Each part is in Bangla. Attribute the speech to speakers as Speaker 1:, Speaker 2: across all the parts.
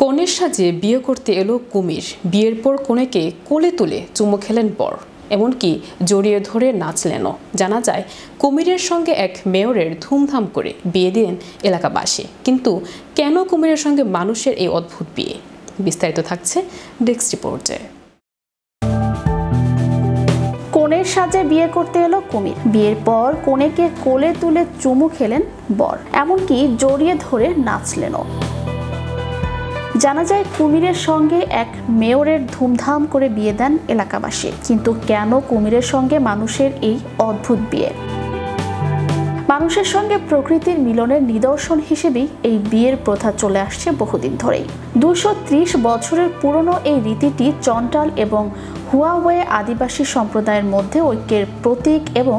Speaker 1: কনের সাজে বিয়ে করতে এলো কুমির। বিয়ের পর কনেকে কোলে তুলে চুমু খেলেন বর, এমনকি জড়িয়ে ধরে নাচলেনও। জানা যায় কুমিরের সঙ্গে এক মেয়রের ধুমধাম করে বিয়ে দিলেন এলাকাবাসী। কিন্তু কেন কুমিরের সঙ্গে মানুষের এই অদ্ভুত বিয়ে? বিস্তারিত থাকছে ডেস্ক রিপোর্টে।
Speaker 2: কনের সাজে বিয়ে করতে এলো কুমির। বিয়ের পর কনেকে কোলে তুলে চুমু খেলেন বর, এমনকি জড়িয়ে ধরে নাচলেনও। জানা যায় কুমিরের সঙ্গে এক মেয়রের ধুমধাম করে বিয়ে দেন এলাকাবাসী। কিন্তু কেন কুমিরের সঙ্গে মানুষের এই অদ্ভুত বিয়ে? মানুষের সঙ্গে প্রকৃতির মিলনের নিদর্শন হিসেবেই এই বিয়ের প্রথা চলে আসছে বহুদিন ধরেই। 230 বছরের পুরনো এই রীতিটি চন্টাল এবং হুয়াওয়ে আদিবাসী সম্প্রদায়ের মধ্যে ঐক্যের প্রতীক এবং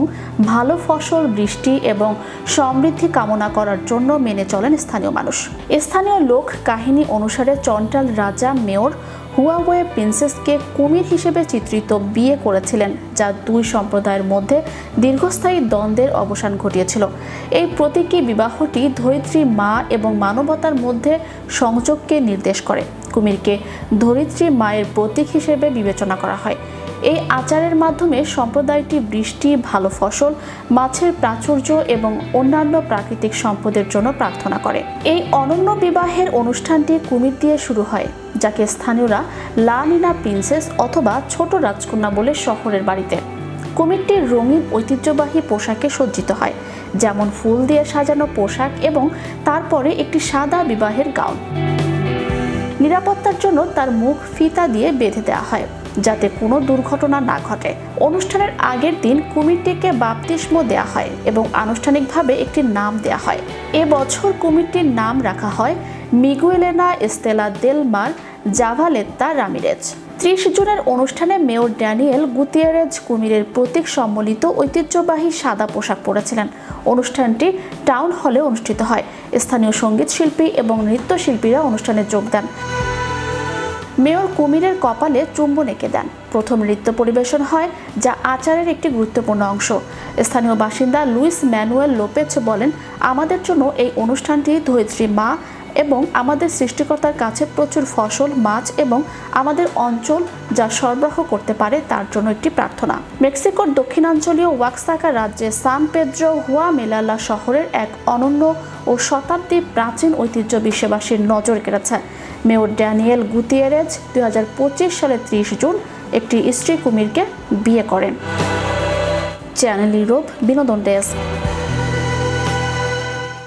Speaker 2: ভালো ফসল, বৃষ্টি এবং সমৃদ্ধি কামনা করার জন্য মেনে চলেন স্থানীয় মানুষ। স্থানীয় লোক কাহিনী অনুসারে চন্টাল রাজা মেয়র হুয়াওয়ে প্রিন্সেসকে কুমির হিসেবে চিত্রিত বিয়ে করেছিলেন, যা দুই সম্প্রদায়ের মধ্যে দীর্ঘস্থায়ী দ্বন্দ্বের অবসান ঘটিয়েছিল। এই প্রতীকী বিবাহটি ধরিত্রী মা এবং মানবতার মধ্যে সংযোগকে নির্দেশ করে। কুমিরকে ধরিত্রী মায়ের প্রতীক হিসেবে বিবেচনা করা হয়। এই আচারের মাধ্যমে সম্প্রদায়টি বৃষ্টি, ভালো ফসল, মাছের প্রাচুর্য এবং অন্যান্য প্রাকৃতিক সম্পদের জন্য প্রার্থনা করে। এই অনন্য বিবাহের অনুষ্ঠানটি কুমির দিয়ে শুরু হয়, যাকে স্থানীয়রা লা নিনা প্রিন্সেস অথবা ছোট রাজকন্যা বলে শহরের বাড়িতে। কুমিরটির রঙিন ঐতিহ্যবাহী পোশাকে সজ্জিত হয়, যেমন ফুল দিয়ে সাজানো পোশাক এবং তারপরে একটি সাদা বিবাহের গাউন। নিরাপত্তার জন্য তার মুখ ফিতা দিয়ে বেঁধে দেওয়া হয়, যাতে কোনো দুর্ঘটনা না ঘটে। অনুষ্ঠানের আগের দিন কুমিরটিকে বাপতিস্ম দেওয়া হয় এবং আনুষ্ঠানিকভাবে একটি নাম দেওয়া হয়। এবছর কুমিরটির নাম রাখা হয় মিগুয়েলেনা এস্তেলা দেল মার জাভালেত্তা রামিরেজ। 30 জুনের অনুষ্ঠানে মেয়র ড্যানিয়েল গুতিয়েরেজ কুমিরের প্রতীক সম্বলিত ঐতিহ্যবাহী সাদা পোশাক পরেছিলেন। অনুষ্ঠানটি টাউন হলে অনুষ্ঠিত হয়। স্থানীয় সঙ্গীত শিল্পী এবং নৃত্যশিল্পীরা অনুষ্ঠানে যোগ দেন। মেয়র কুমিরের কপালে চুম্বন এঁকে দেন। প্রথম নৃত্য পরিবেশন হয়, যা আচারের একটি গুরুত্বপূর্ণ অংশ। স্থানীয় বাসিন্দা লুইস ম্যানুয়েল লোপেজ বলেন, আমাদের জন্য এই অনুষ্ঠানটি ধরিত্রী মা এবং আমাদের সৃষ্টিকর্তার কাছে প্রচুর ফসল, মাছ এবং আমাদের অঞ্চল যা সরবরাহ করতে পারে তার জন্য একটি প্রার্থনা। মেক্সিকোর দক্ষিণাঞ্চলীয় ওয়াক্সাকা রাজ্যে সান পেদ্রো হুয়ামেলালা শহরের এক অনন্য ও শতাব্দী প্রাচীন ঐতিহ্য বিশ্ববাসীর নজর কেড়েছে। মেয়র ড্যানিয়েল গুতিয়েরেজ 2025 সালের 30 জুন একটি স্ত্রী কুমিরকে বিয়ে করেন। চ্যানেল ইউরোপ বিনোদন ডেস্ক।